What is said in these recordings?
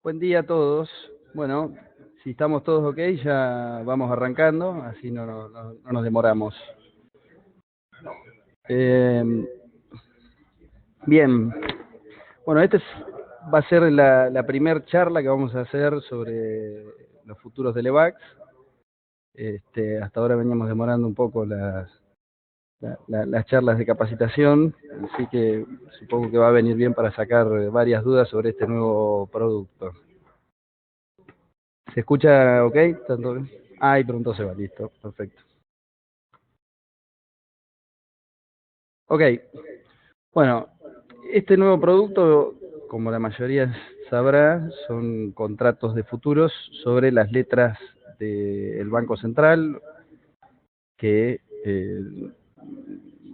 Buen día a todos. Bueno, si estamos todos ok, ya vamos arrancando, así no nos demoramos. Bien, bueno, va a ser la primera charla que vamos a hacer sobre los futuros de Levax. Hasta ahora veníamos demorando un poco las charlas de capacitación, así que supongo que va a venir bien para sacar varias dudas sobre este nuevo producto. ¿Se escucha ok? ¿Tanto bien? Y pronto se va, listo, perfecto. Ok, bueno, este nuevo producto, como la mayoría sabrá, son contratos de futuros sobre las letras del Banco Central, que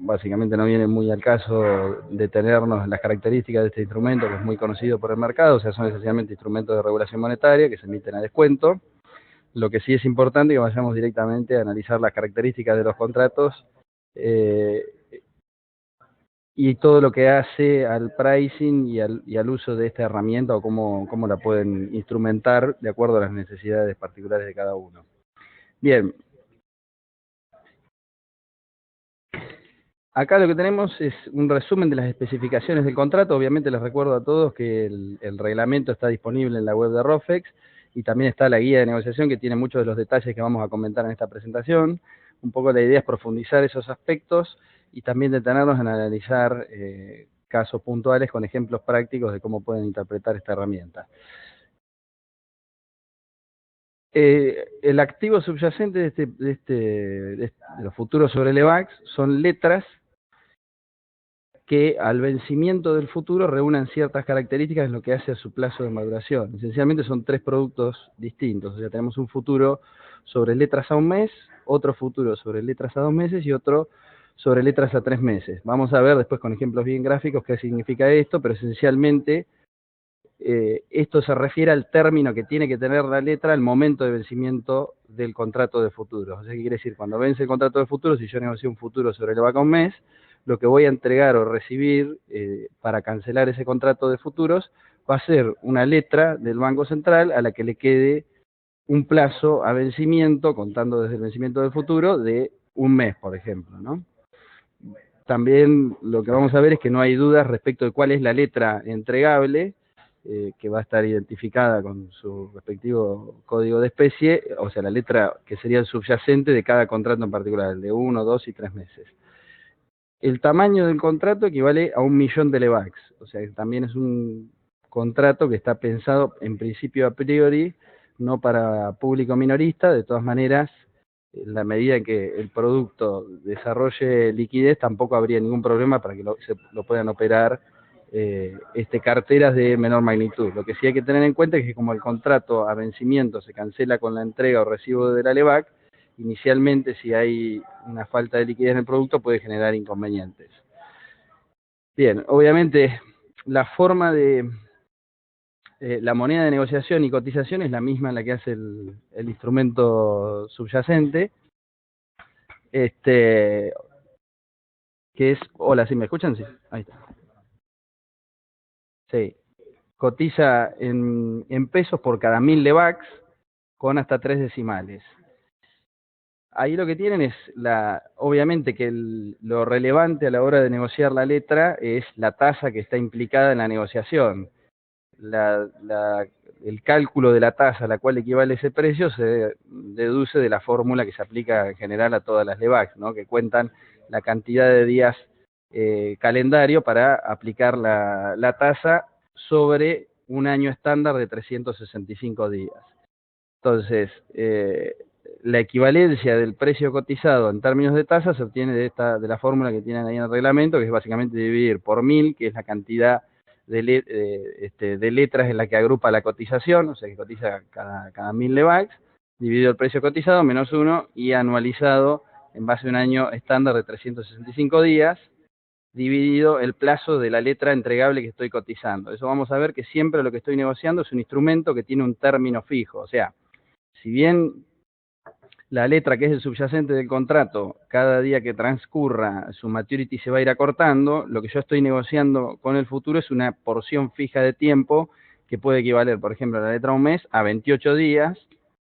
básicamente no viene muy al caso detenernos en las características de este instrumento, que es muy conocido por el mercado, o sea, son esencialmente instrumentos de regulación monetaria que se emiten a descuento. Lo que sí es importante es que vayamos directamente a analizar las características de los contratos y todo lo que hace al pricing y al uso de esta herramienta o cómo la pueden instrumentar de acuerdo a las necesidades particulares de cada uno. Bien. Acá lo que tenemos es un resumen de las especificaciones del contrato. Obviamente les recuerdo a todos que el reglamento está disponible en la web de ROFEX y también está la guía de negociación que tiene muchos de los detalles que vamos a comentar en esta presentación. Un poco la idea es profundizar esos aspectos y también detenernos en analizar casos puntuales con ejemplos prácticos de cómo pueden interpretar esta herramienta. El activo subyacente de los futuros sobre Levax son letras que al vencimiento del futuro reúnan ciertas características en lo que hace a su plazo de maduración. Esencialmente son tres productos distintos. O sea, tenemos un futuro sobre letras a un mes, otro futuro sobre letras a 2 meses y otro sobre letras a 3 meses. Vamos a ver después con ejemplos bien gráficos qué significa esto, pero esencialmente esto se refiere al término que tiene que tener la letra al momento de vencimiento del contrato de futuros. O sea, ¿qué quiere decir? Cuando vence el contrato de futuros, si yo negocio un futuro sobre el vaca un mes, lo que voy a entregar o recibir para cancelar ese contrato de futuros va a ser una letra del Banco Central a la que le quede un plazo a vencimiento, contando desde el vencimiento del futuro, de un mes, por ejemplo, ¿no? También lo que vamos a ver es que no hay dudas respecto de cuál es la letra entregable, que va a estar identificada con su respectivo código de especie, o sea, la letra que sería el subyacente de cada contrato en particular, el de 1, 2 y 3 meses. El tamaño del contrato equivale a 1.000.000 de Levax, o sea, que también es un contrato que está pensado en principio a priori, no para público minorista. De todas maneras, en la medida en que el producto desarrolle liquidez, tampoco habría ningún problema para que lo puedan operar carteras de menor magnitud. Lo que sí hay que tener en cuenta es que como el contrato a vencimiento se cancela con la entrega o recibo de la Levax, inicialmente si hay una falta de liquidez en el producto puede generar inconvenientes. Bien, obviamente la forma de la moneda de negociación y cotización es la misma en la que hace el instrumento subyacente, que es, hola, ¿sí me escuchan? Sí, ahí está. Sí, cotiza en pesos por cada 1.000 Levax con hasta 3 decimales. Ahí lo que tienen es, obviamente que lo relevante a la hora de negociar la letra es la tasa que está implicada en la negociación. El cálculo de la tasa a la cual equivale ese precio se deduce de la fórmula que se aplica en general a todas las Levax, ¿no? Que cuentan la cantidad de días calendario para aplicar la tasa sobre un año estándar de 365 días. Entonces, la equivalencia del precio cotizado en términos de tasa se obtiene de la fórmula que tienen ahí en el reglamento, que es básicamente dividir por 1.000, que es la cantidad de letras en la que agrupa la cotización, o sea que cotiza cada 1.000 Levax, dividido el precio cotizado, menos 1, y anualizado en base a un año estándar de 365 días, dividido el plazo de la letra entregable que estoy cotizando. Eso vamos a ver que siempre lo que estoy negociando es un instrumento que tiene un término fijo, o sea, si bien la letra que es el subyacente del contrato, cada día que transcurra su maturity se va a ir acortando, lo que yo estoy negociando con el futuro es una porción fija de tiempo que puede equivaler, por ejemplo, en la letra a un mes a 28 días,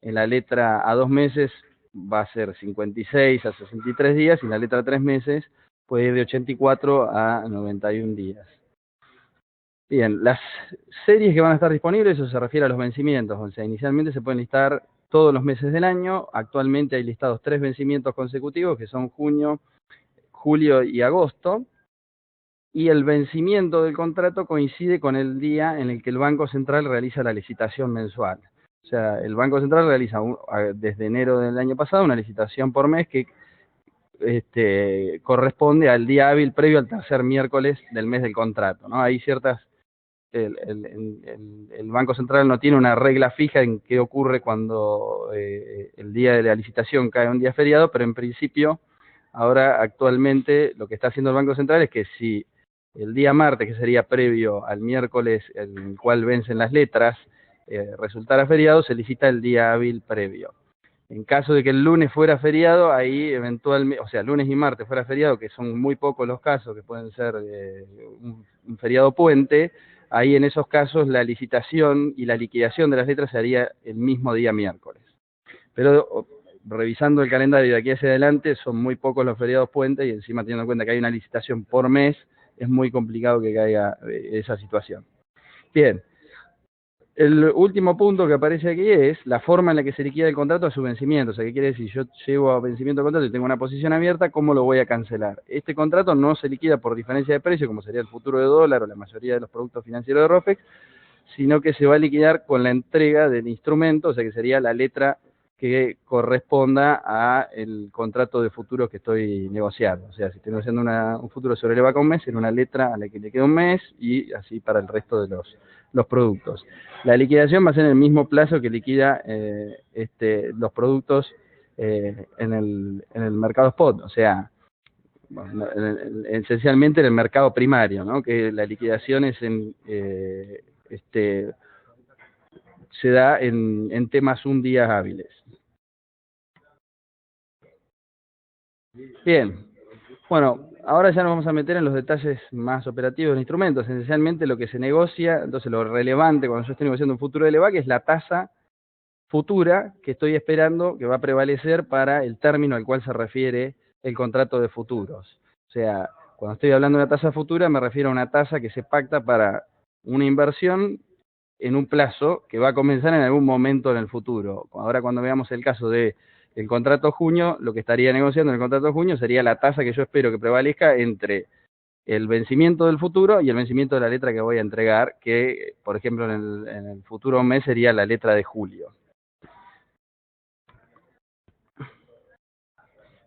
en la letra a 2 meses va a ser 56 a 63 días, y en la letra a 3 meses puede ir de 84 a 91 días. Bien, las series que van a estar disponibles, eso se refiere a los vencimientos, o sea, inicialmente se pueden listar todos los meses del año. Actualmente hay listados 3 vencimientos consecutivos, que son junio, julio y agosto, y el vencimiento del contrato coincide con el día en el que el Banco Central realiza la licitación mensual. O sea, el Banco Central realiza desde enero del año pasado una licitación por mes que corresponde al día hábil previo al tercer miércoles del mes del contrato, ¿no? Hay ciertas... El Banco Central no tiene una regla fija en qué ocurre cuando el día de la licitación cae un día feriado, pero en principio, ahora actualmente lo que está haciendo el Banco Central es que si el día martes, que sería previo al miércoles en el cual vencen las letras, resultara feriado, se licita el día hábil previo. En caso de que el lunes fuera feriado, ahí eventualmente, o sea, lunes y martes fuera feriado, que son muy pocos los casos, que pueden ser un feriado puente, ahí en esos casos la licitación y la liquidación de las letras se haría el mismo día miércoles. Pero revisando el calendario de aquí hacia adelante, son muy pocos los feriados puentes, y encima teniendo en cuenta que hay una licitación por mes, es muy complicado que caiga esa situación. Bien. El último punto que aparece aquí es la forma en la que se liquida el contrato a su vencimiento. O sea, ¿qué quiere decir? Yo llego a vencimiento del contrato y tengo una posición abierta, ¿cómo lo voy a cancelar? Este contrato no se liquida por diferencia de precio, como sería el futuro de dólar o la mayoría de los productos financieros de ROFEX, sino que se va a liquidar con la entrega del instrumento, o sea, que sería la letra que corresponda a el contrato de futuros que estoy negociando. O sea, si estoy negociando un futuro sobre el EVA con mes, en una letra a la que le queda un mes, y así para el resto de los productos. La liquidación va a ser en el mismo plazo que liquida los productos en el mercado spot, o sea, bueno, esencialmente en el mercado primario, ¿no? Que la liquidación es se da en temas un días hábiles. Bien, bueno, ahora ya nos vamos a meter en los detalles más operativos del instrumento. Esencialmente lo que se negocia, entonces lo relevante cuando yo estoy negociando un futuro de LEVAC es la tasa futura que estoy esperando que va a prevalecer para el término al cual se refiere el contrato de futuros. O sea, cuando estoy hablando de una tasa futura me refiero a una tasa que se pacta para una inversión en un plazo que va a comenzar en algún momento en el futuro. Ahora cuando veamos el caso de el contrato junio, lo que estaría negociando en el contrato de junio sería la tasa que yo espero que prevalezca entre el vencimiento del futuro y el vencimiento de la letra que voy a entregar, que por ejemplo en el futuro mes sería la letra de julio.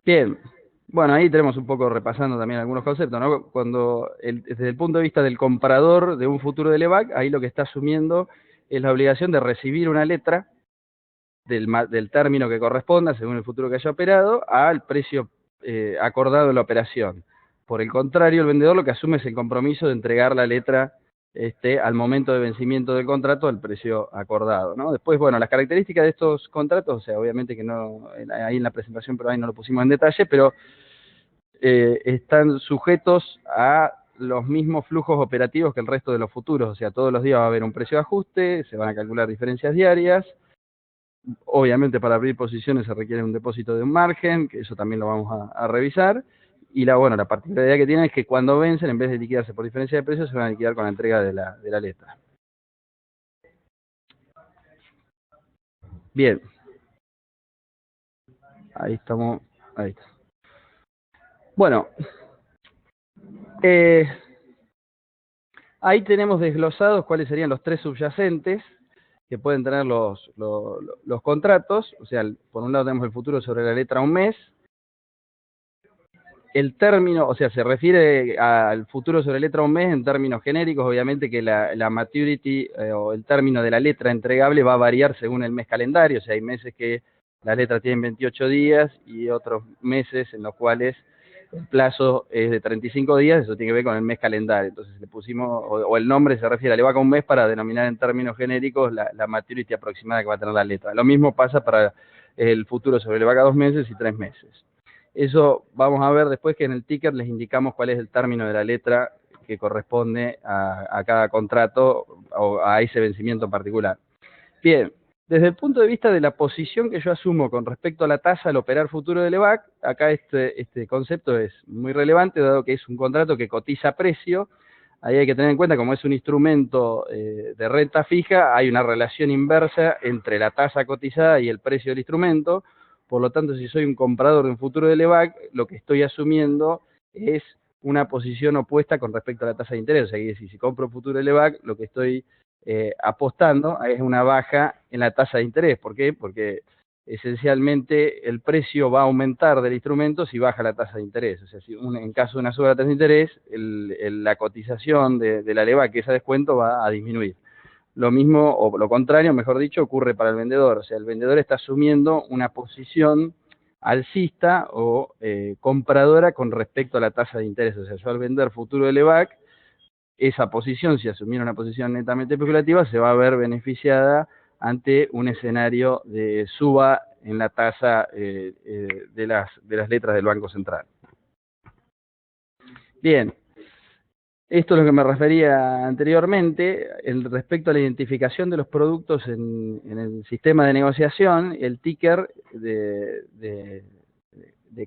Bien, bueno, ahí tenemos un poco repasando también algunos conceptos, ¿no? Desde el punto de vista del comprador de un futuro de LEVAC, ahí lo que está asumiendo es la obligación de recibir una letra del término que corresponda, según el futuro que haya operado, al precio acordado en la operación. Por el contrario, el vendedor lo que asume es el compromiso de entregar la letra al momento de vencimiento del contrato al precio acordado, ¿no? Después, bueno, las características de estos contratos, o sea, obviamente que no, ahí en la presentación, pero ahí no lo pusimos en detalle, pero están sujetos a los mismos flujos operativos que el resto de los futuros, o sea, todos los días va a haber un precio de ajuste, se van a calcular diferencias diarias. Obviamente para abrir posiciones se requiere un depósito de un margen, que eso también lo vamos a revisar. Y la particularidad que tiene es que cuando vencen, en vez de liquidarse por diferencia de precios, se van a liquidar con la entrega de la letra. Bien. Ahí estamos. Ahí está. Bueno. Ahí tenemos desglosados cuáles serían los 3 subyacentes que pueden tener los contratos. O sea, por un lado tenemos el futuro sobre la letra a un mes. El término, o sea, se refiere al futuro sobre letra a un mes en términos genéricos. Obviamente que la maturity o el término de la letra entregable va a variar según el mes calendario. O sea, hay meses que las letras tienen 28 días y otros meses en los cuales el plazo es de 35 días. Eso tiene que ver con el mes calendario. Entonces le pusimos, o el nombre se refiere a LEVAC a un mes para denominar en términos genéricos la maturity aproximada que va a tener la letra. Lo mismo pasa para el futuro sobre LEVAC a 2 meses y 3 meses. Eso vamos a ver después, que en el ticker les indicamos cuál es el término de la letra que corresponde a cada contrato o a ese vencimiento en particular. Bien, desde el punto de vista de la posición que yo asumo con respecto a la tasa al operar futuro de LEVAC, acá este concepto es muy relevante, dado que es un contrato que cotiza precio. Ahí hay que tener en cuenta, como es un instrumento de renta fija, hay una relación inversa entre la tasa cotizada y el precio del instrumento. Por lo tanto, si soy un comprador de un futuro de LEVAC, lo que estoy asumiendo es una posición opuesta con respecto a la tasa de interés. O sea, que si compro futuro de LEVAC, lo que estoy apostando es una baja en la tasa de interés. ¿Por qué? Porque esencialmente el precio va a aumentar del instrumento si baja la tasa de interés. O sea, si en caso de una suba de la tasa de interés, la cotización de la LEVAC, que es a descuento, va a disminuir. Lo mismo, o lo contrario, mejor dicho, ocurre para el vendedor. O sea, el vendedor está asumiendo una posición alcista o compradora con respecto a la tasa de interés. O sea, yo al vender futuro de LEVAC, esa posición, si asumiera una posición netamente especulativa, se va a ver beneficiada ante un escenario de suba en la tasa de las letras del Banco Central. Bien, esto es lo que me refería anteriormente. Respecto a la identificación de los productos en el sistema de negociación, el ticker de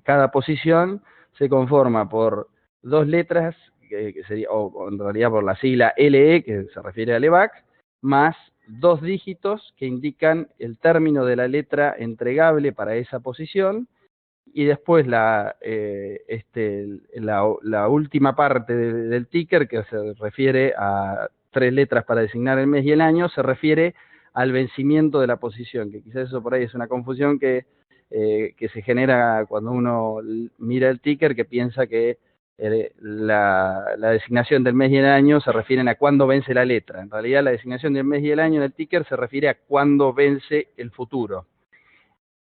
cada posición se conforma por dos letras, que sería, o en realidad por la sigla LE, que se refiere a LEVAC, más dos dígitos que indican el término de la letra entregable para esa posición, y después la última parte del ticker, que se refiere a tres letras para designar el mes y el año, se refiere al vencimiento de la posición, que quizás eso por ahí es una confusión que se genera cuando uno mira el ticker, que piensa que la designación del mes y el año se refieren a cuándo vence la letra. En realidad, la designación del mes y el año en el ticker se refiere a cuándo vence el futuro.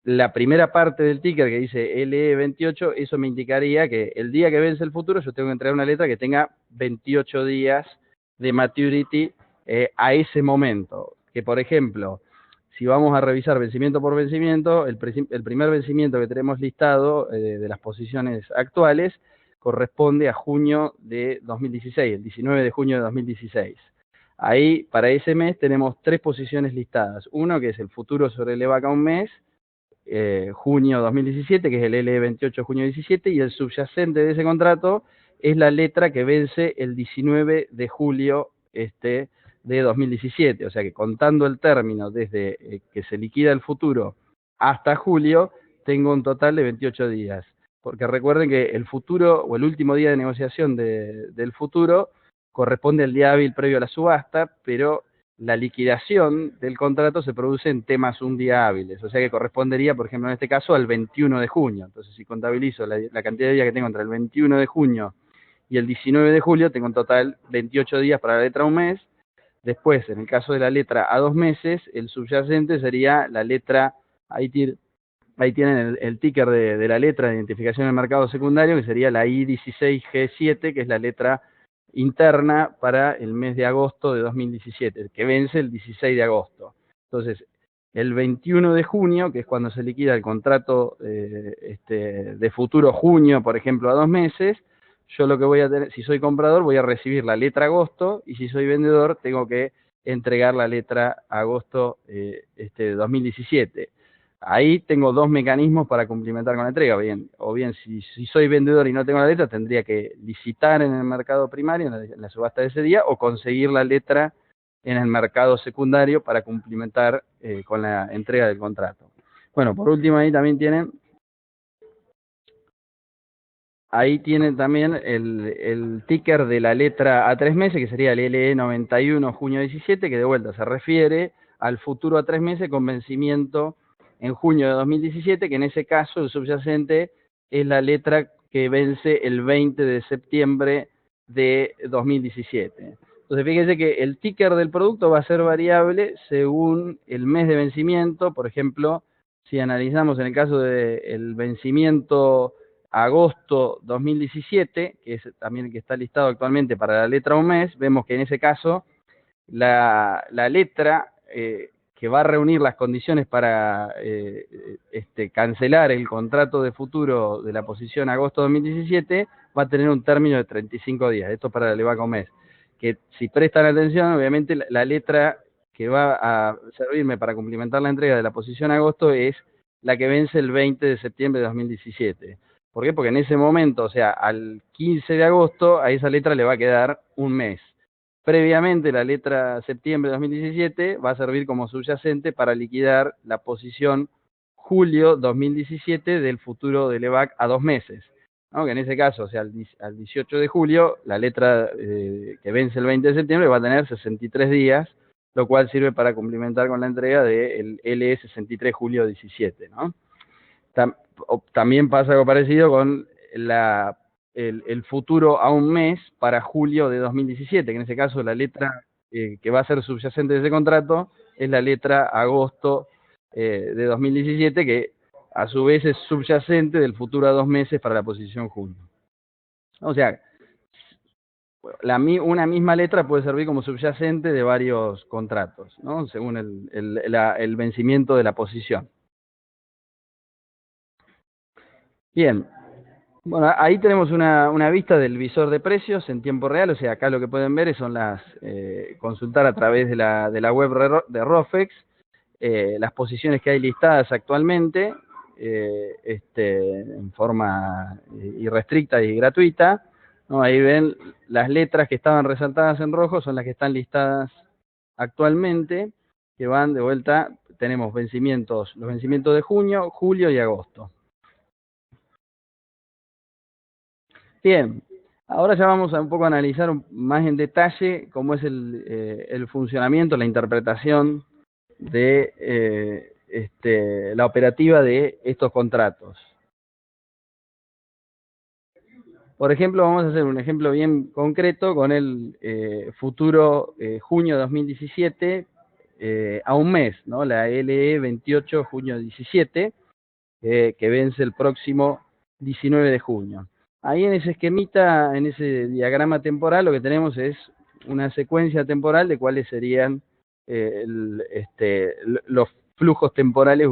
La primera parte del ticker que dice LE28, eso me indicaría que el día que vence el futuro yo tengo que entregar una letra que tenga 28 días de maturity a ese momento. Que, por ejemplo, si vamos a revisar vencimiento por vencimiento, el primer vencimiento que tenemos listado de las posiciones actuales corresponde a junio de 2016, el 19 de junio de 2016. Ahí, para ese mes, tenemos tres posiciones listadas. Uno que es el futuro sobre el LEVAC a un mes, junio 2017, que es el LE28 junio 17, y el subyacente de ese contrato es la letra que vence el 19 de julio de 2017. O sea que contando el término desde que se liquida el futuro hasta julio, tengo un total de 28 días. Porque recuerden que el futuro o el último día de negociación del futuro corresponde al día hábil previo a la subasta, pero la liquidación del contrato se produce en temas un día hábiles, o sea que correspondería, por ejemplo, en este caso, al 21 de junio. Entonces, si contabilizo la cantidad de días que tengo entre el 21 de junio y el 19 de julio, tengo en total 28 días para la letra a un mes. Después, en el caso de la letra a 2 meses, el subyacente sería la letra, ahí tienen el ticker de la letra de identificación del mercado secundario, que sería la I16G7, que es la letra interna para el mes de agosto de 2017, que vence el 16 de agosto. Entonces, el 21 de junio, que es cuando se liquida el contrato de futuro junio, por ejemplo, a 2 meses, yo lo que voy a tener, si soy comprador, voy a recibir la letra agosto, y si soy vendedor, tengo que entregar la letra agosto de 2017. Ahí tengo dos mecanismos para cumplimentar con la entrega. O bien si soy vendedor y no tengo la letra, tendría que licitar en el mercado primario, en la subasta de ese día, o conseguir la letra en el mercado secundario para cumplimentar con la entrega del contrato. Bueno, por último, ahí tienen también el ticker de la letra a 3 meses, que sería el LE91 junio 17, que de vuelta se refiere al futuro a 3 meses con vencimiento en junio de 2017, que en ese caso el subyacente es la letra que vence el 20 de septiembre de 2017. Entonces, fíjense que el ticker del producto va a ser variable según el mes de vencimiento. Por ejemplo, si analizamos en el caso del vencimiento agosto 2017, que es también el que está listado actualmente para la letra un mes, vemos que en ese caso la letra que va a reunir las condiciones para cancelar el contrato de futuro de la posición agosto 2017, va a tener un término de 35 días. Esto para el EVAC a un mes. Que si prestan atención, obviamente la letra que va a servirme para cumplimentar la entrega de la posición agosto es la que vence el 20 de septiembre de 2017. ¿Por qué? Porque en ese momento, o sea, al 15 de agosto, a esa letra le va a quedar un mes. Previamente, la letra septiembre de 2017 va a servir como subyacente para liquidar la posición julio 2017 del futuro del EVAC a 2 meses. ¿No? Que en ese caso, o sea, al 18 de julio, la letra que vence el 20 de septiembre va a tener 63 días, lo cual sirve para cumplimentar con la entrega del LE63 julio 17, ¿no? También pasa algo parecido con el futuro a un mes para julio de 2017, que en ese caso la letra que va a ser subyacente de ese contrato es la letra agosto de 2017, que a su vez es subyacente del futuro a 2 meses para la posición junio. O sea, una misma letra puede servir como subyacente de varios contratos, ¿no? Según el vencimiento de la posición. Bien, bueno, ahí tenemos una vista del visor de precios en tiempo real, o sea, acá lo que pueden ver son consultar a través de la web de ROFEX, las posiciones que hay listadas actualmente, en forma irrestricta y gratuita, ¿no? Ahí ven las letras que estaban resaltadas en rojo, son las que están listadas actualmente, que van de vuelta, tenemos los vencimientos de junio, julio y agosto. Bien, ahora ya vamos a un poco analizar más en detalle cómo es el funcionamiento, la interpretación de la operativa de estos contratos. Por ejemplo, vamos a hacer un ejemplo bien concreto con el futuro junio 2017 a un mes, ¿no? La LE 28 junio 17, que vence el próximo 19 de junio. Ahí en ese esquemita, en ese diagrama temporal, lo que tenemos es una secuencia temporal de cuáles serían los flujos temporales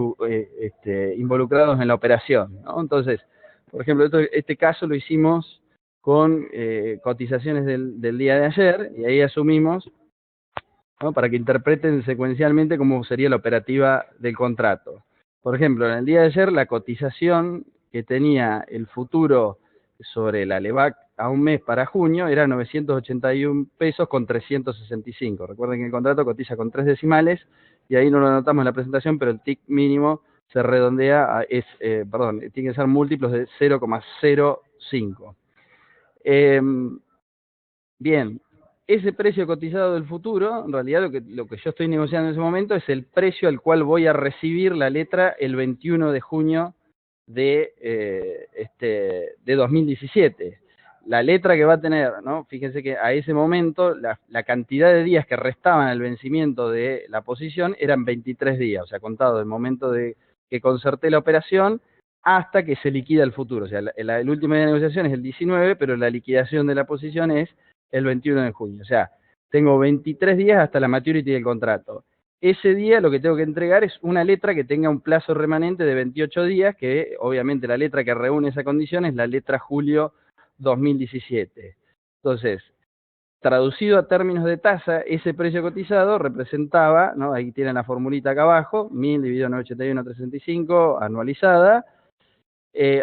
involucrados en la operación, ¿no? Entonces, por ejemplo, este caso lo hicimos con cotizaciones del día de ayer, y ahí asumimos, ¿no?, para que interpreten secuencialmente cómo sería la operativa del contrato. Por ejemplo, en el día de ayer, la cotización que tenía el futuro sobre la LEVAC a un mes para junio era 981 pesos con 365. Recuerden que el contrato cotiza con 3 decimales, y ahí no lo anotamos en la presentación, pero el TIC mínimo se redondea tiene que ser múltiplos de 0,05. Bien, ese precio cotizado del futuro, en realidad lo que yo estoy negociando en ese momento es el precio al cual voy a recibir la letra el 21 de junio de 2017. La letra que va a tener, ¿no? Fíjense que a ese momento la cantidad de días que restaban al vencimiento de la posición eran 23 días, o sea, contado del momento de que concerté la operación hasta que se liquida el futuro. O sea, el último día de negociación es el 19, pero la liquidación de la posición es el 21 de junio. O sea, tengo 23 días hasta la maturity del contrato. Ese día lo que tengo que entregar es una letra que tenga un plazo remanente de 28 días, que obviamente la letra que reúne esa condición es la letra julio 2017. Entonces, traducido a términos de tasa, ese precio cotizado representaba, ¿no?, ahí tienen la formulita acá abajo, 1000 dividido 981,365 anualizada,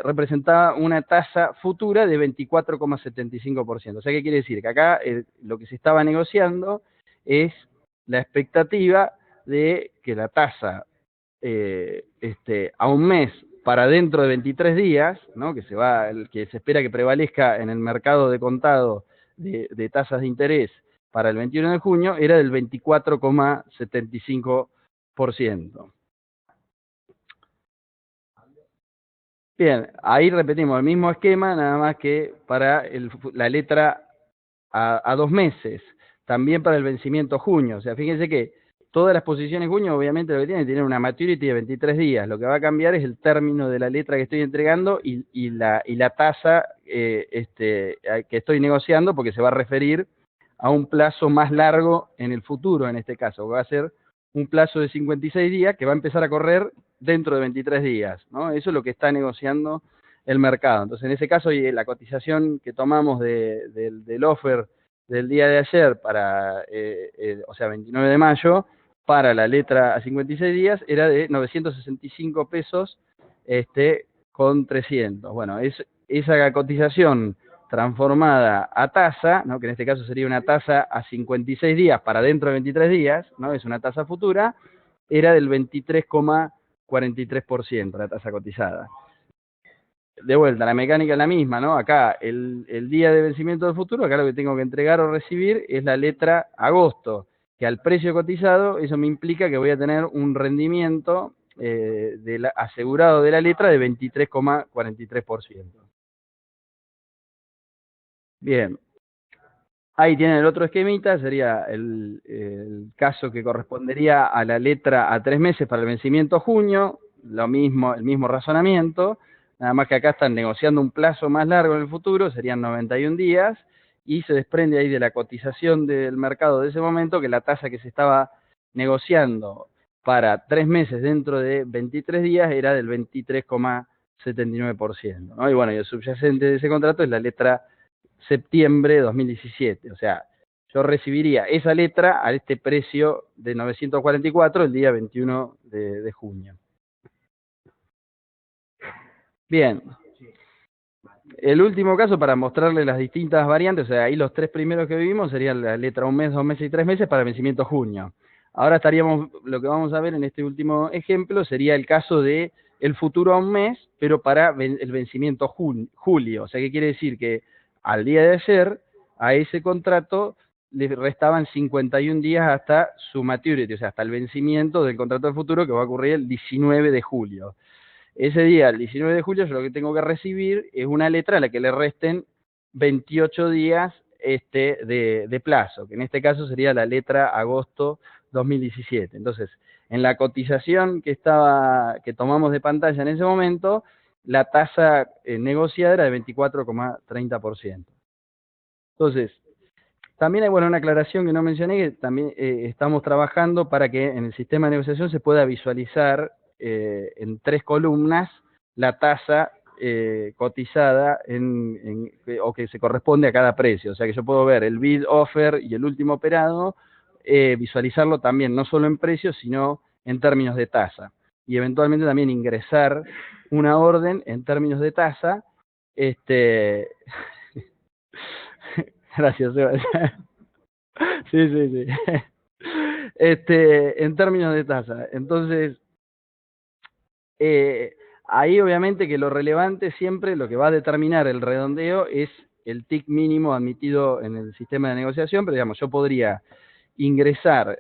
representaba una tasa futura de 24,75%. O sea, ¿qué quiere decir? Que acá lo que se estaba negociando es la expectativa de que la tasa a un mes para dentro de 23 días, ¿no?, que se espera que prevalezca en el mercado de contado de tasas de interés para el 21 de junio, era del 24,75%. Bien, ahí repetimos el mismo esquema, nada más que para la letra a 2 meses, también para el vencimiento junio. O sea, fíjense que todas las posiciones junio, obviamente, lo que tienen una maturity de 23 días. Lo que va a cambiar es el término de la letra que estoy entregando y la tasa que estoy negociando, porque se va a referir a un plazo más largo en el futuro, en este caso, que va a ser un plazo de 56 días que va a empezar a correr dentro de 23 días, ¿no? Eso es lo que está negociando el mercado. Entonces, en ese caso, la cotización que tomamos del offer del día de ayer para, o sea, 29 de mayo, para la letra a 56 días, era de 965 pesos con 300. Bueno, esa cotización transformada a tasa, ¿no? Que en este caso sería una tasa a 56 días para dentro de 23 días, ¿no? Es una tasa futura, era del 23,43% la tasa cotizada. De vuelta, la mecánica es la misma, ¿no? Acá el día de vencimiento del futuro, acá lo que tengo que entregar o recibir es la letra agosto, que al precio cotizado, eso me implica que voy a tener un rendimiento asegurado de la letra de 23,43%. Bien, ahí tienen el otro esquemita, sería el caso que correspondería a la letra a 3 meses para el vencimiento junio, lo mismo, el mismo razonamiento, nada más que acá están negociando un plazo más largo en el futuro, serían 91 días, y se desprende ahí de la cotización del mercado de ese momento que la tasa que se estaba negociando para 3 meses dentro de 23 días era del 23,79%, ¿no? Y bueno, y el subyacente de ese contrato es la letra septiembre de 2017. O sea, yo recibiría esa letra a este precio de 944 el día 21 de junio. Bien. El último caso, para mostrarle las distintas variantes, o sea, ahí los tres primeros que vivimos serían la letra 1 mes, 2 meses y 3 meses para vencimiento junio. Ahora lo que vamos a ver en este último ejemplo sería el caso de el futuro a 1 mes, pero para el vencimiento julio. O sea, ¿qué quiere decir? Que al día de ayer, a ese contrato le restaban 51 días hasta su maturity, o sea, hasta el vencimiento del contrato de futuro que va a ocurrir el 19 de julio. Ese día, el 19 de julio, yo lo que tengo que recibir es una letra a la que le resten 28 días de plazo, que en este caso sería la letra agosto 2017. Entonces, en la cotización que tomamos de pantalla en ese momento, la tasa negociada era de 24,30%. Entonces, también hay una aclaración que no mencioné, que también estamos trabajando para que en el sistema de negociación se pueda visualizar en 3 columnas la tasa cotizada o que se corresponde a cada precio. O sea que yo puedo ver el bid, offer y el último operado, visualizarlo también no solo en precios, sino en términos de tasa. Y eventualmente también ingresar una orden en términos de tasa. Gracias, Seba. Sí, sí, sí. En términos de tasa. Entonces, ahí obviamente que lo relevante siempre, lo que va a determinar el redondeo es el TIC mínimo admitido en el sistema de negociación, pero digamos, yo podría ingresar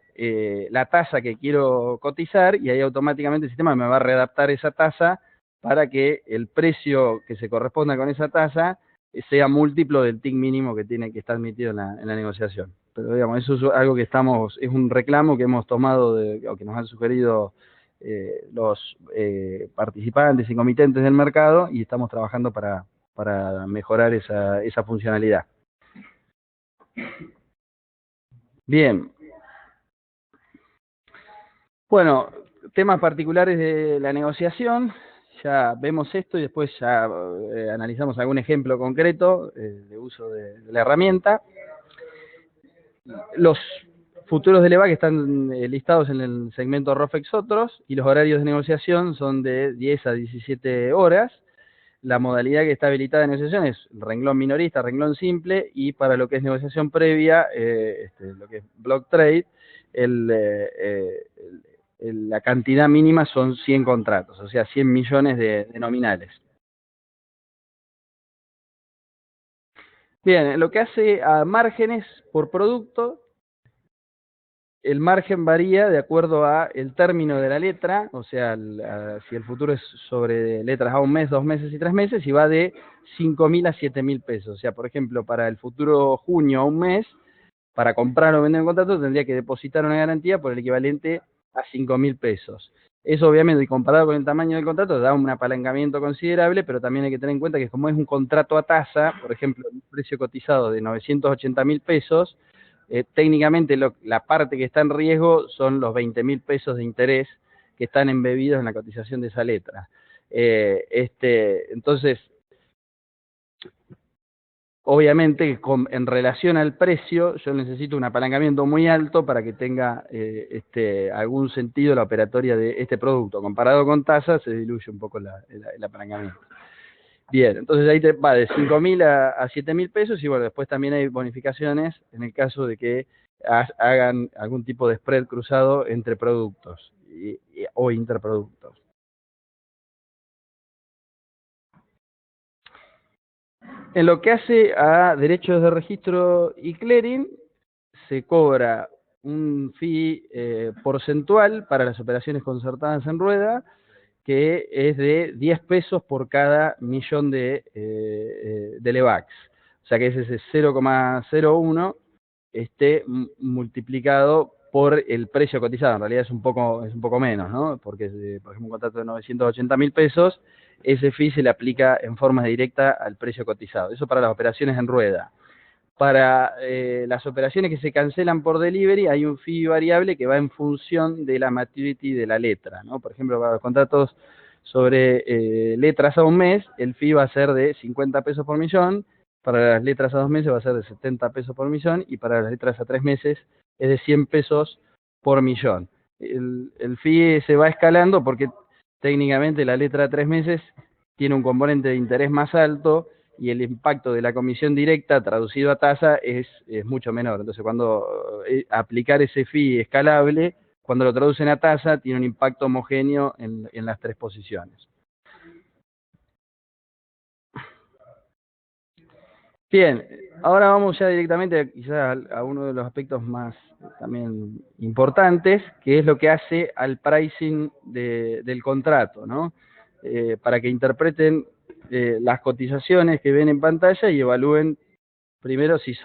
la tasa que quiero cotizar y ahí automáticamente el sistema me va a readaptar esa tasa para que el precio que se corresponda con esa tasa sea múltiplo del TIC mínimo que tiene que estar admitido en la negociación. Pero digamos, eso es algo que es un reclamo que hemos tomado o que nos han sugerido los participantes y comitentes del mercado y estamos trabajando para mejorar esa funcionalidad. Bien. Bueno, temas particulares de la negociación. Ya vemos esto y después ya analizamos algún ejemplo concreto de uso de la herramienta. Los futuros del EVA que están listados en el segmento ROFEX Otros y los horarios de negociación son de 10 a 17 horas. La modalidad que está habilitada de negociación es renglón minorista, renglón simple, y para lo que es negociación previa, lo que es block trade, la cantidad mínima son 100 contratos, o sea, 100 millones de nominales. Bien, en lo que hace a márgenes por producto, el margen varía de acuerdo a el término de la letra, o sea, si el futuro es sobre letras a 1 mes, 2 meses y 3 meses, y va de 5.000 a 7.000 pesos. O sea, por ejemplo, para el futuro junio a 1 mes, para comprar o vender un contrato tendría que depositar una garantía por el equivalente a 5.000 pesos. Eso obviamente, comparado con el tamaño del contrato, da un apalancamiento considerable, pero también hay que tener en cuenta que como es un contrato a tasa, por ejemplo, un precio cotizado de 980.000 pesos, técnicamente la parte que está en riesgo son los 20.000 pesos de interés que están embebidos en la cotización de esa letra. Entonces, obviamente, en relación al precio, yo necesito un apalancamiento muy alto para que tenga algún sentido la operatoria de este producto. Comparado con tasas, se diluye un poco el apalancamiento. Bien, entonces ahí te va de 5.000 a 7.000 pesos y bueno, después también hay bonificaciones en el caso de que hagan algún tipo de spread cruzado entre productos o interproductos. En lo que hace a derechos de registro y clearing, se cobra un fee porcentual para las operaciones concertadas en rueda, que es de 10 pesos por cada millón de LEVAX. O sea que es ese 0,01 multiplicado por el precio cotizado. En realidad es un poco menos, ¿no? Porque, por ejemplo, un contrato de 980.000 pesos, ese fee se le aplica en forma directa al precio cotizado. Eso para las operaciones en rueda. Para las operaciones que se cancelan por delivery hay un fee variable que va en función de la maturity de la letra, ¿no? Por ejemplo, para los contratos sobre letras a un mes, el fee va a ser de 50 pesos por millón, para las letras a 2 meses va a ser de 70 pesos por millón y para las letras a 3 meses es de 100 pesos por millón. El fee se va escalando porque técnicamente la letra a 3 meses tiene un componente de interés más alto y el impacto de la comisión directa traducido a tasa es mucho menor. Entonces, cuando aplicar ese fee escalable, cuando lo traducen a tasa, tiene un impacto homogéneo en las tres posiciones. Bien, ahora vamos ya directamente quizás a uno de los aspectos más también importantes, que es lo que hace al pricing del contrato, ¿no? Para que interpreten las cotizaciones que ven en pantalla y evalúen primero si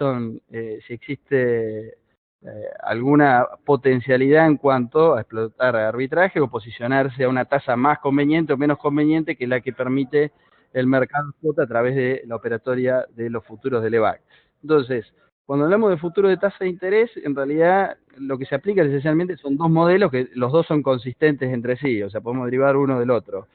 existe alguna potencialidad en cuanto a explotar arbitraje o posicionarse a una tasa más conveniente o menos conveniente que la que permite el mercado spot a través de la operatoria de los futuros de LEVAC. Entonces, cuando hablamos de futuro de tasa de interés, en realidad lo que se aplica esencialmente son dos modelos que los dos son consistentes entre sí, o sea, podemos derivar uno del otro.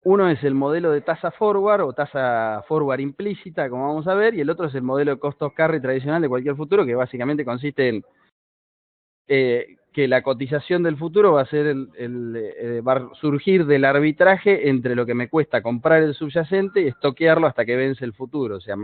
Uno es el modelo de tasa forward o tasa forward implícita, como vamos a ver, y el otro es el modelo de cost of carry tradicional de cualquier futuro, que básicamente consiste en que la cotización del futuro va a ser va a surgir del arbitraje entre lo que me cuesta comprar el subyacente y estoquearlo hasta que vence el futuro. O sea,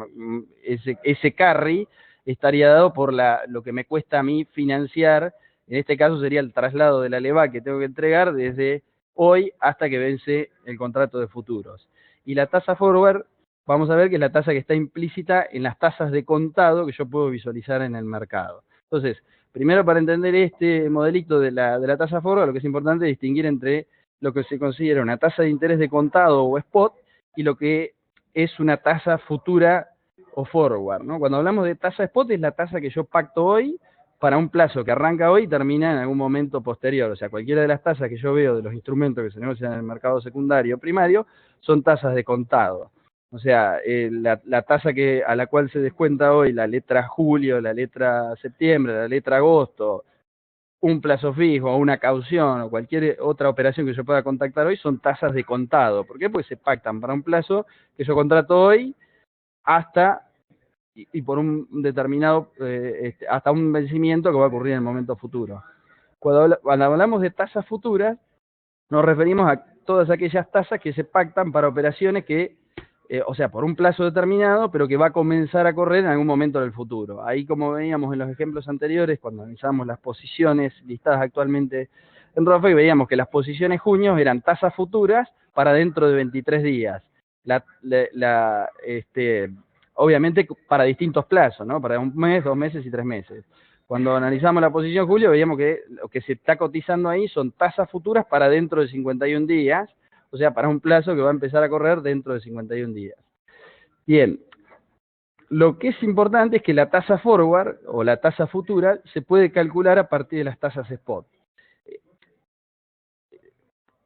ese carry estaría dado por lo que me cuesta a mí financiar. En este caso sería el traslado de la LEVAC que tengo que entregar desde hoy hasta que vence el contrato de futuros. Y la tasa forward, vamos a ver que es la tasa que está implícita en las tasas de contado que yo puedo visualizar en el mercado. Entonces, primero, para entender este modelito de la tasa forward, lo que es importante es distinguir entre lo que se considera una tasa de interés de contado o spot y lo que es una tasa futura o forward, ¿no? Cuando hablamos de tasa spot es la tasa que yo pacto hoy para un plazo que arranca hoy y termina en algún momento posterior. O sea, cualquiera de las tasas que yo veo de los instrumentos que se negocian en el mercado secundario o primario son tasas de contado. O sea, la tasa a la cual se descuenta hoy la letra julio, la letra septiembre, la letra agosto, un plazo fijo, una caución o cualquier otra operación que yo pueda contactar hoy son tasas de contado. ¿Por qué? Porque se pactan para un plazo que yo contrato hoy hasta y por un determinado, hasta un vencimiento que va a ocurrir en el momento futuro. Cuando hablamos de tasas futuras, nos referimos a todas aquellas tasas que se pactan para operaciones que, o sea, por un plazo determinado, pero que va a comenzar a correr en algún momento del futuro. Ahí, como veíamos en los ejemplos anteriores, cuando analizamos las posiciones listadas actualmente en ROFEX, veíamos que las posiciones junio eran tasas futuras para dentro de 23 días. Obviamente para distintos plazos, ¿no? Para un mes, 2 meses y 3 meses. Cuando analizamos la posición julio, veíamos que lo que se está cotizando ahí son tasas futuras para dentro de 51 días, o sea, para un plazo que va a empezar a correr dentro de 51 días. Bien, lo que es importante es que la tasa forward o la tasa futura se puede calcular a partir de las tasas spot.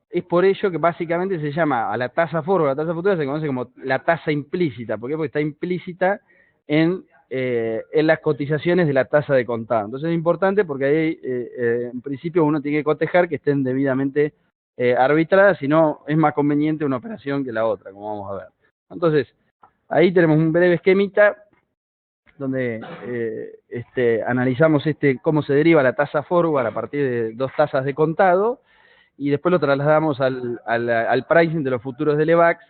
Es por ello que básicamente se llama a la tasa forward, la tasa futura se conoce como la tasa implícita. ¿Por qué? Porque está implícita en las cotizaciones de la tasa de contado. Entonces es importante porque ahí, en principio, uno tiene que cotejar que estén debidamente arbitradas, si no es más conveniente una operación que la otra, como vamos a ver. Entonces, ahí tenemos un breve esquemita donde analizamos cómo se deriva la tasa forward a partir de dos tasas de contado, y después lo trasladamos al pricing de los futuros de Levax,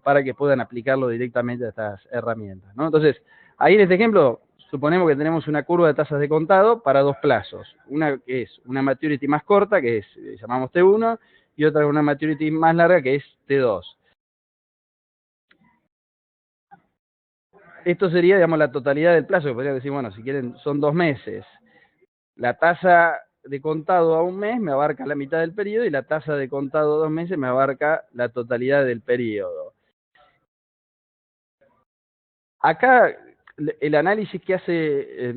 para que puedan aplicarlo directamente a estas herramientas, ¿no? Entonces, ahí en este ejemplo, suponemos que tenemos una curva de tasas de contado para dos plazos. Una que es una maturity más corta, que es, llamamos T1, y otra una maturity más larga, que es T2. Esto sería, digamos, la totalidad del plazo, que podría decir, bueno, si quieren, son 2 meses. La tasa de contado a un mes me abarca la mitad del periodo y la tasa de contado a 2 meses me abarca la totalidad del periodo. Acá el análisis que hace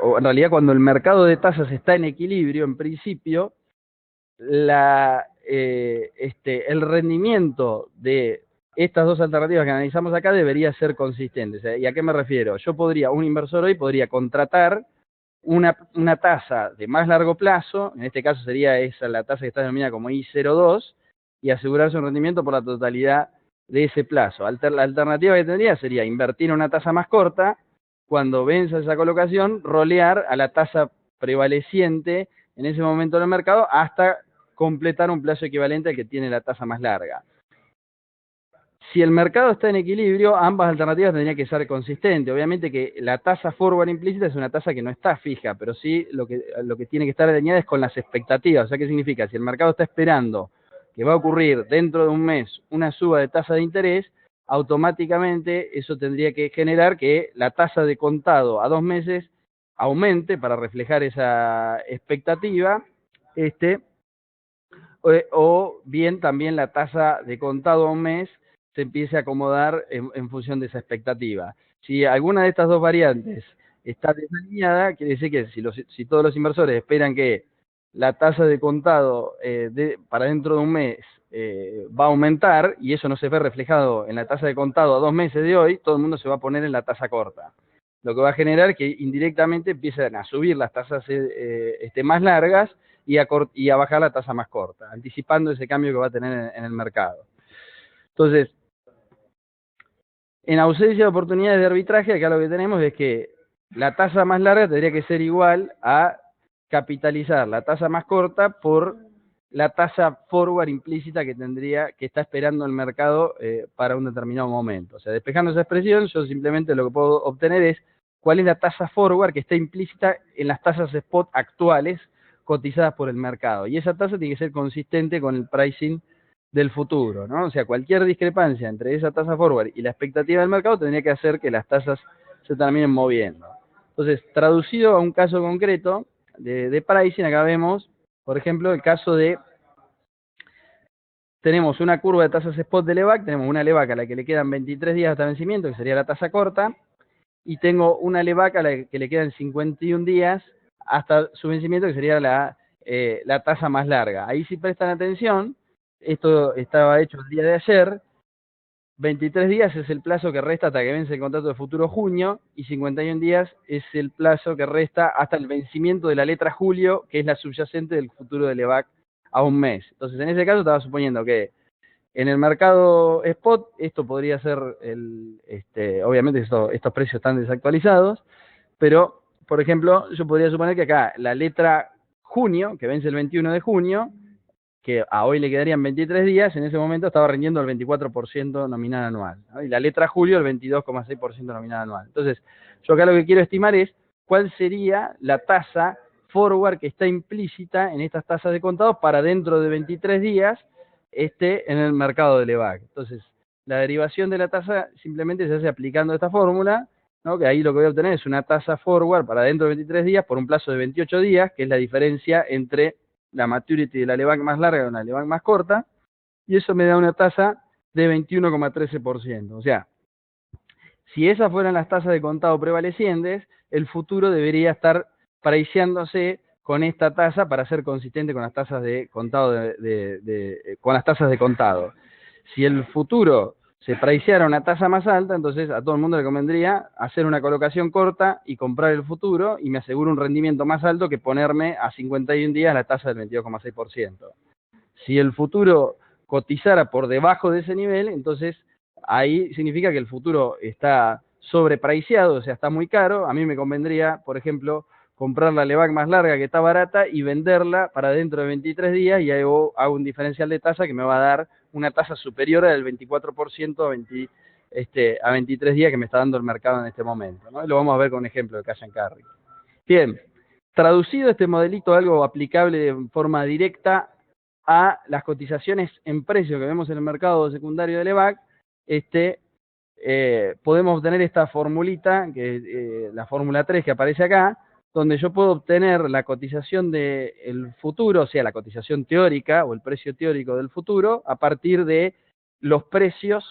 o en realidad cuando el mercado de tasas está en equilibrio, en principio, el rendimiento de estas dos alternativas que analizamos acá debería ser consistente. ¿Y a qué me refiero? Un inversor hoy podría contratar una tasa de más largo plazo, en este caso sería esa la tasa que está denominada como I02, y asegurarse un rendimiento por la totalidad de ese plazo. La alternativa que tendría sería invertir en una tasa más corta, cuando venza esa colocación, rolear a la tasa prevaleciente en ese momento del mercado hasta completar un plazo equivalente al que tiene la tasa más larga. Si el mercado está en equilibrio, ambas alternativas tendrían que ser consistentes. Obviamente que la tasa forward implícita es una tasa que no está fija, pero sí lo que tiene que estar alineada es con las expectativas. O sea, ¿qué significa? Si el mercado está esperando que va a ocurrir dentro de un mes una suba de tasa de interés, automáticamente eso tendría que generar que la tasa de contado a 2 meses aumente para reflejar esa expectativa, o bien también la tasa de contado a un mes se empiece a acomodar en función de esa expectativa. Si alguna de estas dos variantes está desalineada, quiere decir que si todos los inversores esperan que la tasa de contado para dentro de un mes va a aumentar, y eso no se ve reflejado en la tasa de contado a 2 meses de hoy, todo el mundo se va a poner en la tasa corta. Lo que va a generar que indirectamente empiecen a subir las tasas más largas y a bajar la tasa más corta, anticipando ese cambio que va a tener en el mercado. Entonces, en ausencia de oportunidades de arbitraje, acá lo que tenemos es que la tasa más larga tendría que ser igual a capitalizar la tasa más corta por la tasa forward implícita que está esperando el mercado para un determinado momento. O sea, despejando esa expresión, yo simplemente lo que puedo obtener es cuál es la tasa forward que está implícita en las tasas spot actuales cotizadas por el mercado. Y esa tasa tiene que ser consistente con el pricing del futuro, ¿no? O sea, cualquier discrepancia entre esa tasa forward y la expectativa del mercado tendría que hacer que las tasas se terminen moviendo. Entonces, traducido a un caso concreto de pricing, acá vemos, por ejemplo, el caso de, tenemos una curva de tasas spot de Levac, tenemos una Levac a la que le quedan 23 días hasta vencimiento, que sería la tasa corta, y tengo una Levac a la que le quedan 51 días hasta su vencimiento, que sería la tasa más larga. Ahí si prestan atención, esto estaba hecho el día de ayer, 23 días es el plazo que resta hasta que vence el contrato de futuro junio, y 51 días es el plazo que resta hasta el vencimiento de la letra julio, que es la subyacente del futuro de Levac a un mes. Entonces, en ese caso estaba suponiendo que en el mercado spot, esto podría ser obviamente estos precios están desactualizados, pero, por ejemplo, yo podría suponer que acá la letra junio, que vence el 21 de junio, que a hoy le quedarían 23 días, en ese momento estaba rindiendo el 24% nominal anual, ¿no? Y la letra julio el 22,6% nominal anual. Entonces, yo acá lo que quiero estimar es cuál sería la tasa forward que está implícita en estas tasas de contado para dentro de 23 días en el mercado de Levac. Entonces, la derivación de la tasa simplemente se hace aplicando esta fórmula, ¿no? Que ahí lo que voy a obtener es una tasa forward para dentro de 23 días por un plazo de 28 días, que es la diferencia entre la maturity de la Levac más larga y una Levac más corta, y eso me da una tasa de 21,13%. O sea, si esas fueran las tasas de contado prevalecientes, el futuro debería estar priceándose con esta tasa para ser consistente con las tasas de contado con las tasas de contado. Si el futuro se priceara una tasa más alta, entonces a todo el mundo le convendría hacer una colocación corta y comprar el futuro, y me aseguro un rendimiento más alto que ponerme a 51 días la tasa del 22,6%. Si el futuro cotizara por debajo de ese nivel, entonces ahí significa que el futuro está sobrepriciado, o sea, está muy caro. A mí me convendría, por ejemplo, comprar la Levac más larga, que está barata, y venderla para dentro de 23 días, y hago un diferencial de tasa que me va a dar una tasa superior al 24% a 23 días que me está dando el mercado en este momento, ¿no? Y lo vamos a ver con un ejemplo de cash and carry. Bien, traducido este modelito a algo aplicable de forma directa a las cotizaciones en precio que vemos en el mercado secundario de Levac, podemos obtener esta formulita, que la fórmula 3 que aparece acá, donde yo puedo obtener la cotización del futuro, o sea, la cotización teórica o el precio teórico del futuro, a partir de los precios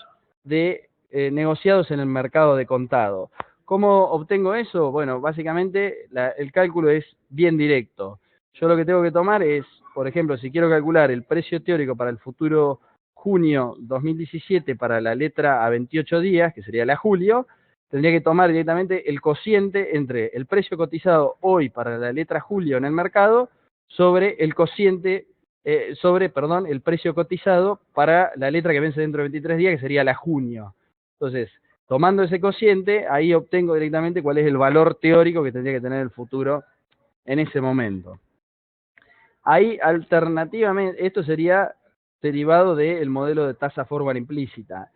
negociados en el mercado de contado. ¿Cómo obtengo eso? Bueno, básicamente el cálculo es bien directo. Yo lo que tengo que tomar es, por ejemplo, si quiero calcular el precio teórico para el futuro junio 2017 para la letra a 28 días, que sería la julio, tendría que tomar directamente el cociente entre el precio cotizado hoy para la letra julio en el mercado sobre el cociente, el precio cotizado para la letra que vence dentro de 23 días, que sería la junio. Entonces, tomando ese cociente, ahí obtengo directamente cuál es el valor teórico que tendría que tener el futuro en ese momento. Ahí, alternativamente, esto sería derivado del modelo de tasa forward implícita.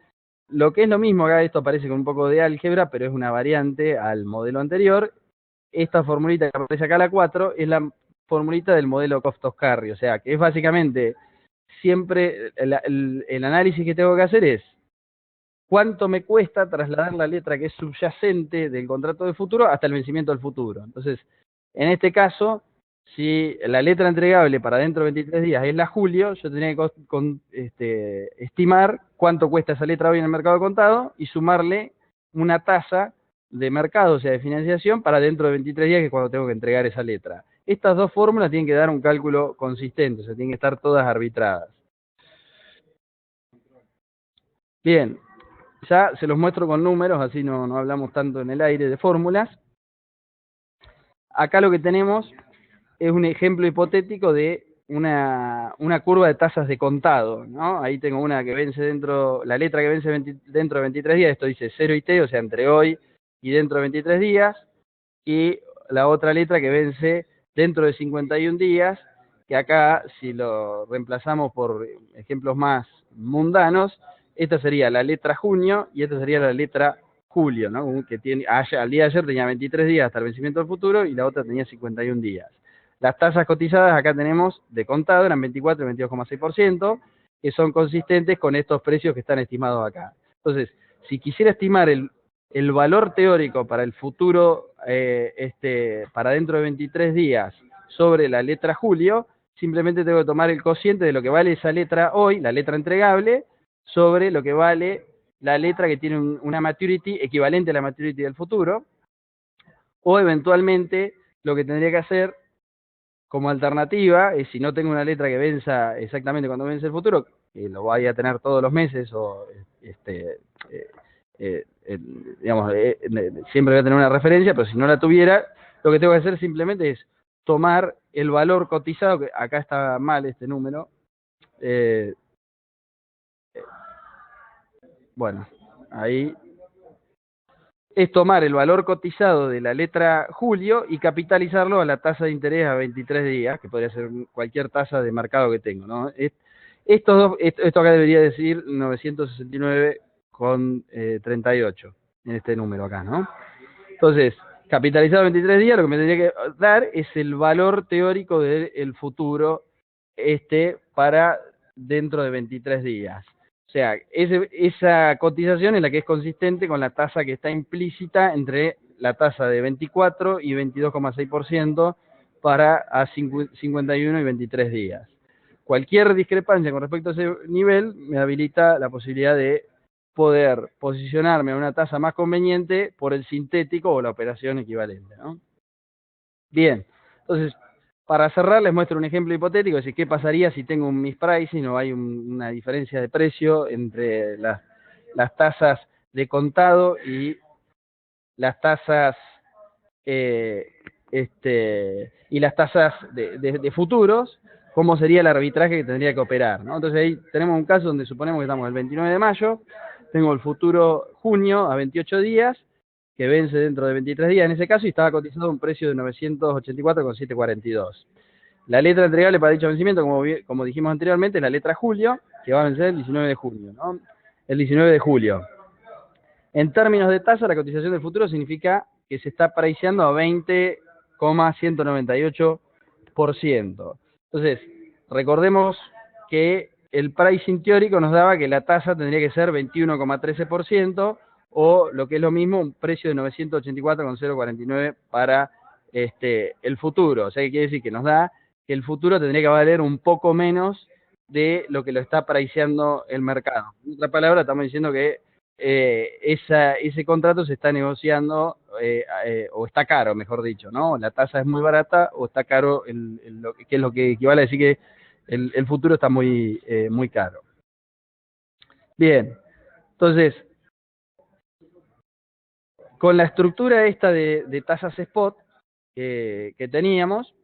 Lo que es lo mismo, acá esto aparece con un poco de álgebra, pero es una variante al modelo anterior. Esta formulita que aparece acá, la 4, es la formulita del modelo cost of carry, o sea, que es básicamente siempre el análisis que tengo que hacer es cuánto me cuesta trasladar la letra que es subyacente del contrato de futuro hasta el vencimiento del futuro. Entonces, en este caso, si la letra entregable para dentro de 23 días es la julio, yo tendría que estimar cuánto cuesta esa letra hoy en el mercado de contado y sumarle una tasa de mercado, o sea, de financiación, para dentro de 23 días, que es cuando tengo que entregar esa letra. Estas dos fórmulas tienen que dar un cálculo consistente, o sea, tienen que estar todas arbitradas. Bien, ya se los muestro con números, así no hablamos tanto en el aire de fórmulas. Acá lo que tenemos es un ejemplo hipotético de una curva de tasas de contado, ¿no? Ahí tengo una que vence la letra que vence dentro de 23 días, esto dice 0 y T, o sea, entre hoy y dentro de 23 días, y la otra letra que vence dentro de 51 días, que acá, si lo reemplazamos por ejemplos más mundanos, esta sería la letra junio y esta sería la letra julio, ¿no? Que al día de ayer tenía 23 días hasta el vencimiento del futuro y la otra tenía 51 días. Las tasas cotizadas acá tenemos de contado, eran 24 y 22,6%, que son consistentes con estos precios que están estimados acá. Entonces, si quisiera estimar el valor teórico para el futuro, para dentro de 23 días, sobre la letra julio, simplemente tengo que tomar el cociente de lo que vale esa letra hoy, la letra entregable, sobre lo que vale la letra que tiene una maturity equivalente a la maturity del futuro, o eventualmente lo que tendría que hacer como alternativa es, si no tengo una letra que venza exactamente cuando vence el futuro, que lo vaya a tener todos los meses, o digamos, siempre voy a tener una referencia, pero si no la tuviera, lo que tengo que hacer simplemente es tomar el valor cotizado, que acá está mal este número, bueno, ahí es tomar el valor cotizado de la letra julio y capitalizarlo a la tasa de interés a 23 días, que podría ser cualquier tasa de mercado que tengo, ¿no? Esto acá debería decir 969,38 en este número acá, ¿no? Entonces, capitalizado a 23 días, lo que me tendría que dar es el valor teórico del futuro para dentro de 23 días. O sea, esa cotización es la que es consistente con la tasa que está implícita entre la tasa de 24 y 22,6% para a 51 y 23 días. Cualquier discrepancia con respecto a ese nivel me habilita la posibilidad de poder posicionarme a una tasa más conveniente por el sintético o la operación equivalente, ¿no? Bien, entonces, para cerrar les muestro un ejemplo hipotético, qué pasaría si tengo un mispricing o hay una diferencia de precio entre las tasas de contado y las tasas y las tasas de futuros, cómo sería el arbitraje que tendría que operar, ¿no? Entonces ahí tenemos un caso donde suponemos que estamos el 29 de mayo, tengo el futuro junio a 28 días, que vence dentro de 23 días en ese caso, y estaba cotizado a un precio de 984,742. La letra entregable para dicho vencimiento, como dijimos anteriormente, es la letra julio, que va a vencer el 19 de junio, ¿no? El 19 de julio. En términos de tasa, la cotización del futuro significa que se está priceando a 20,198%. Entonces, recordemos que el pricing teórico nos daba que la tasa tendría que ser 21,13% o lo que es lo mismo, un precio de 984,049 para el futuro. O sea, que quiere decir que nos da que el futuro tendría que valer un poco menos de lo que lo está priceando el mercado. En otra palabra, estamos diciendo que ese contrato se está negociando o está caro, mejor dicho, ¿no? La tasa es muy barata o está caro, que es lo que equivale a decir que el futuro está muy, muy caro. Bien, entonces, con la estructura esta de tasas spot que teníamos,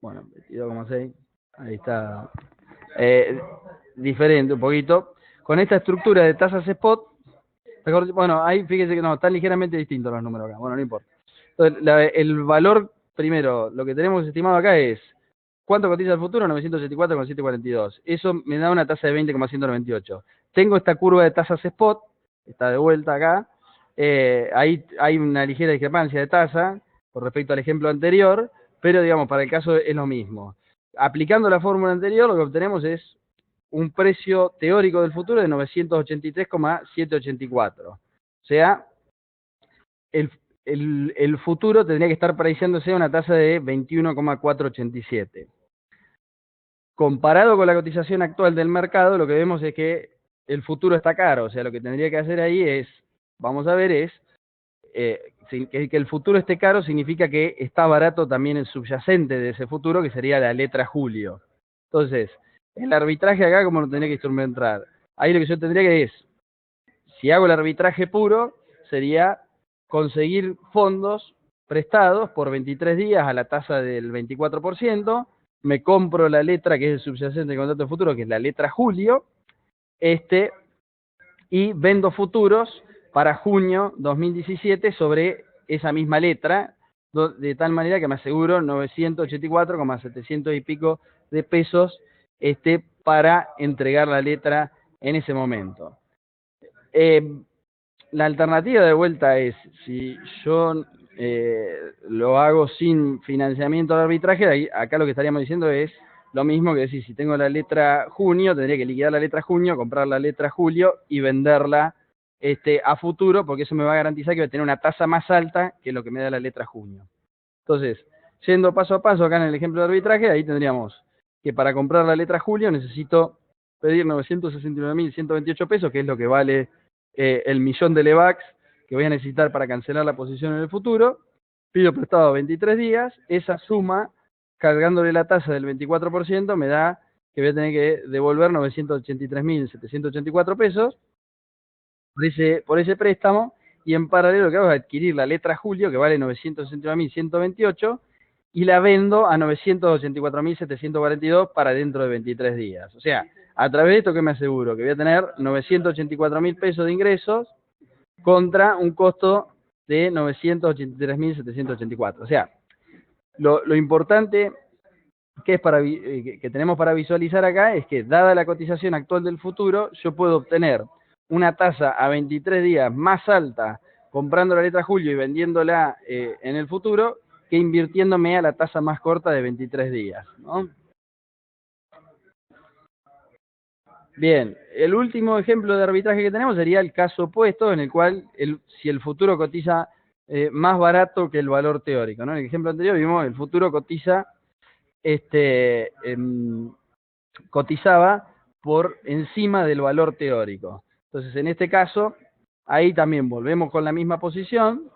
bueno, 22,6, ahí está, diferente un poquito. Con esta estructura de tasas spot, bueno, ahí fíjense que no, están ligeramente distintos los números acá, bueno, no importa. Entonces, el valor, primero, lo que tenemos estimado acá es, ¿cuánto cotiza el futuro? 974,742. Eso me da una tasa de 20,198. Tengo esta curva de tasas spot, está de vuelta acá, ahí hay una ligera discrepancia de tasa con respecto al ejemplo anterior, pero digamos, para el caso es lo mismo. Aplicando la fórmula anterior, lo que obtenemos es un precio teórico del futuro de 983,784. O sea, el futuro tendría que estar priceándose a una tasa de 21,487. Comparado con la cotización actual del mercado, lo que vemos es que el futuro está caro. O sea, lo que tendría que hacer ahí es, vamos a ver, es que el futuro esté caro significa que está barato también el subyacente de ese futuro, que sería la letra julio. Entonces, el arbitraje acá, ¿cómo lo tendría que instrumentar? Ahí lo que yo tendría que es, si hago el arbitraje puro, sería conseguir fondos prestados por 23 días a la tasa del 24%, me compro la letra que es el subyacente del contrato de futuro, que es la letra julio, y vendo futuros para junio 2017 sobre esa misma letra, de tal manera que me aseguro 984,700 y pico de pesos para entregar la letra en ese momento. La alternativa de vuelta es, si yo lo hago sin financiamiento de arbitraje, acá lo que estaríamos diciendo es lo mismo que decir, si tengo la letra junio, tendría que liquidar la letra junio, comprar la letra julio y venderla a futuro, porque eso me va a garantizar que voy a tener una tasa más alta que lo que me da la letra junio. Entonces, yendo paso a paso acá en el ejemplo de arbitraje, ahí tendríamos que para comprar la letra julio necesito pedir 969.128 pesos, que es lo que vale el millón de LEVAX que voy a necesitar para cancelar la posición en el futuro. Pido prestado 23 días, esa suma, cargándole la tasa del 24%, me da que voy a tener que devolver 983.784 pesos por ese préstamo, y en paralelo lo que hago es adquirir la letra julio, que vale 969.128, y la vendo a 984.742 para dentro de 23 días. O sea, a través de esto, ¿qué me aseguro? Que voy a tener 984.000 pesos de ingresos contra un costo de 983.784. O sea, lo importante que tenemos para visualizar acá es que, dada la cotización actual del futuro, yo puedo obtener una tasa a 23 días más alta comprando la letra julio y vendiéndola en el futuro, que invirtiéndome a la tasa más corta de 23 días, ¿no? Bien, el último ejemplo de arbitraje que tenemos sería el caso opuesto, en el cual si el futuro cotiza más barato que el valor teórico, ¿no? En el ejemplo anterior vimos el futuro cotizaba por encima del valor teórico. Entonces, en este caso, ahí también volvemos con la misma posición,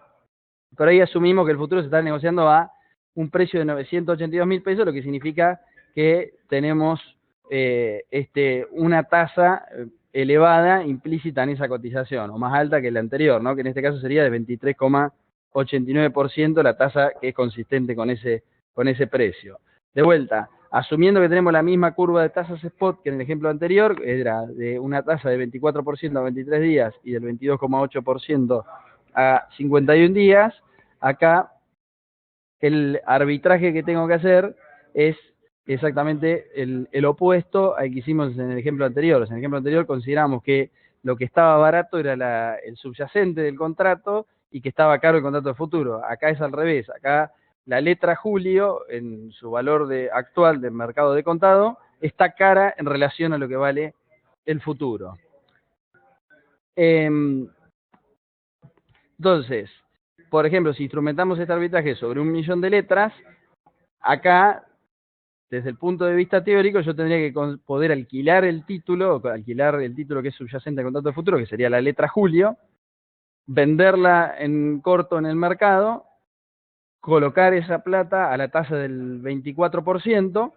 pero ahí asumimos que el futuro se está negociando a un precio de 982.000 pesos, lo que significa que tenemos una tasa elevada implícita en esa cotización, o más alta que la anterior, ¿no? Que en este caso sería de 23,89% la tasa que es consistente con ese precio. De vuelta, asumiendo que tenemos la misma curva de tasas spot que en el ejemplo anterior, era de una tasa de 24% a 23 días y del 22,8% a 51 días, acá el arbitraje que tengo que hacer es exactamente el opuesto al que hicimos en el ejemplo anterior. En el ejemplo anterior consideramos que lo que estaba barato era el subyacente del contrato y que estaba caro el contrato de futuro. Acá es al revés. Acá la letra Julio, en su valor actual del mercado de contado, está cara en relación a lo que vale el futuro. Entonces, por ejemplo, si instrumentamos este arbitraje sobre 1 millón de letras, acá, desde el punto de vista teórico, yo tendría que poder alquilar el título que es subyacente al contrato de futuro, que sería la letra Julio, venderla en corto en el mercado, colocar esa plata a la tasa del 24%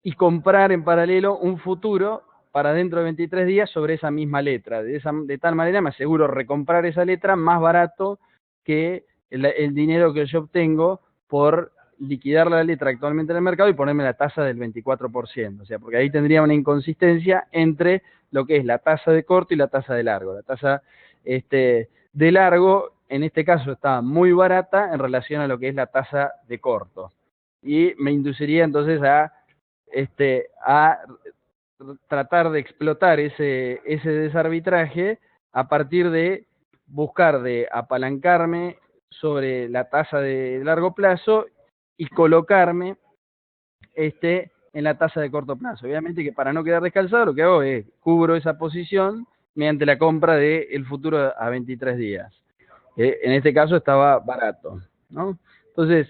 y comprar en paralelo un futuro para dentro de 23 días sobre esa misma letra. De tal manera me aseguro recomprar esa letra más barato que el dinero que yo obtengo por liquidar la letra actualmente en el mercado y ponerme la tasa del 24%. O sea, porque ahí tendría una inconsistencia entre lo que es la tasa de corto y la tasa de largo. La tasa de largo, en este caso, está muy barata en relación a lo que es la tasa de corto. Y me induciría entonces a tratar de explotar ese desarbitraje a partir de buscar de apalancarme sobre la tasa de largo plazo y colocarme en la tasa de corto plazo. Obviamente que para no quedar descalzado lo que hago es cubro esa posición mediante la compra del futuro a 23 días. En este caso estaba barato, ¿no? Entonces,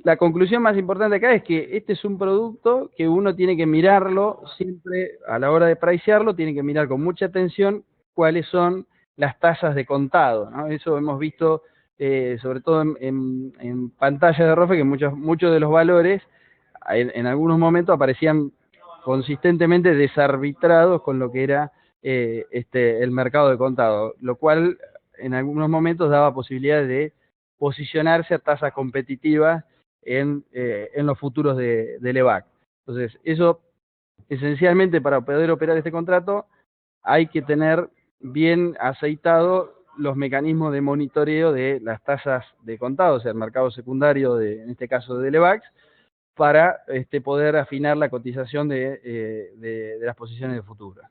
la conclusión más importante acá es que este es un producto que uno tiene que mirarlo siempre a la hora de pricearlo, tiene que mirar con mucha atención cuáles son las tasas de contado, ¿no? Eso hemos visto sobre todo en pantalla de ROFE, que muchos de los valores en algunos momentos aparecían consistentemente desarbitrados con lo que era el mercado de contado, lo cual en algunos momentos daba posibilidades de posicionarse a tasas competitivas en los futuros de LEVAC. Entonces, eso esencialmente para poder operar este contrato hay que tener bien aceitado los mecanismos de monitoreo de las tasas de contado, o sea, el mercado secundario, en este caso de LEVAX, para poder afinar la cotización de las posiciones de futuro.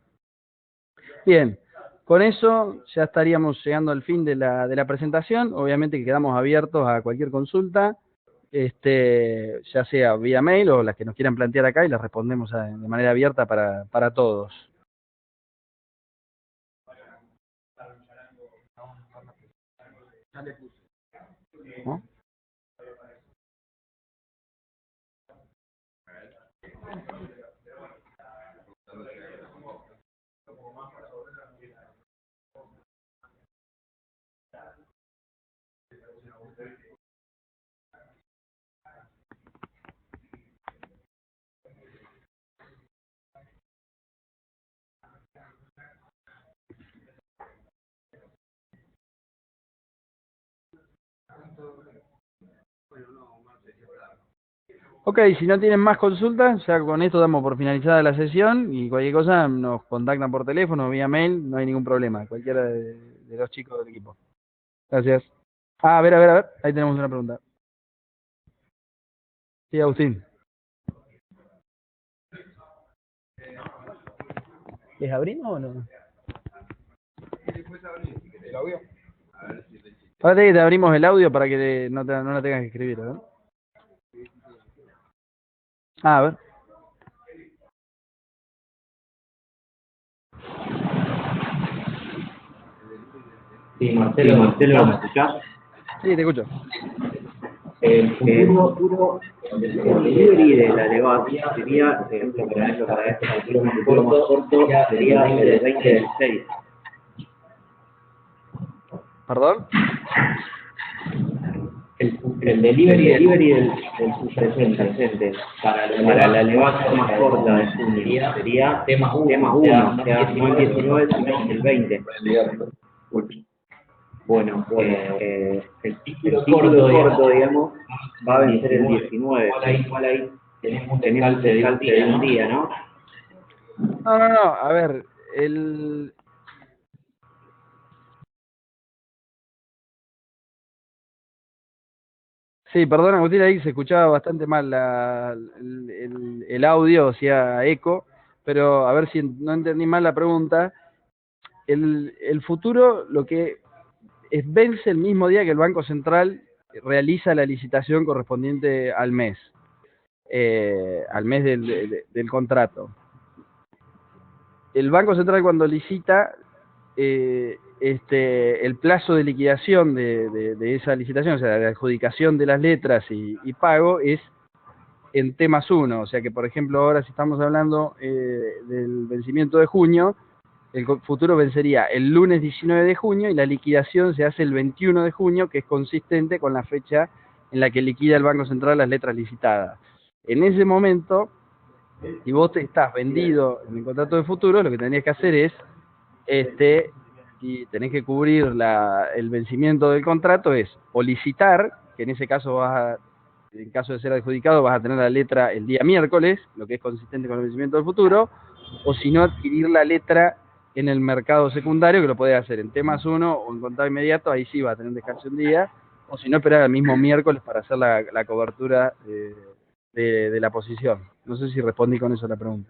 Bien, con eso ya estaríamos llegando al fin de la presentación. Obviamente que quedamos abiertos a cualquier consulta, ya sea vía mail o las que nos quieran plantear acá y las respondemos de manera abierta para todos. ¿No? Ok, si no tienen más consultas, ya con esto damos por finalizada la sesión y cualquier cosa nos contactan por teléfono o vía mail, no hay ningún problema, cualquiera de los chicos del equipo. Gracias. A ver, ahí tenemos una pregunta. Sí, Agustín. ¿Les abrimos o no? ¿El audio? Ahora que te abrimos el audio para que no la tengas que escribir, ¿verdad? A ver. Sí, Marcelo, ¿me escuchás? Sí, te escucho. El futuro delivery de la LEVAC sería, lo para este futuro más corto, sería el 2026. ¿Perdón? el delivery del presente para la elevada más corta de junio sería tema 1, o sea, no el 19, sino el 20. Bueno, el ciclo corto, digamos, va a vencer el 19, igual ahí tenemos un descalte de un día, ¿no? No, a ver, Sí, perdón, Agustín, ahí se escuchaba bastante mal el audio, o sea, eco, pero a ver si no entendí mal la pregunta. El futuro lo que vence el mismo día que el Banco Central realiza la licitación correspondiente al mes del contrato. El Banco Central cuando licita, el plazo de liquidación de esa licitación, o sea, de adjudicación de las letras y pago, es en T+1, o sea que, por ejemplo, ahora si estamos hablando del vencimiento de junio, el futuro vencería el lunes 19 de junio y la liquidación se hace el 21 de junio, que es consistente con la fecha en la que liquida el Banco Central las letras licitadas. En ese momento, si vos estás vendido en el contrato de futuro, lo que tendrías que hacer es, si tenés que cubrir el vencimiento del contrato, es o licitar, que en ese caso en caso de ser adjudicado, vas a tener la letra el día miércoles, lo que es consistente con el vencimiento del futuro, o si no, adquirir la letra en el mercado secundario, que lo podés hacer en T+1 o en contado inmediato, ahí sí va a tener un descanso un día, o si no, esperar el mismo miércoles para hacer la cobertura de la posición. No sé si respondí con eso a la pregunta.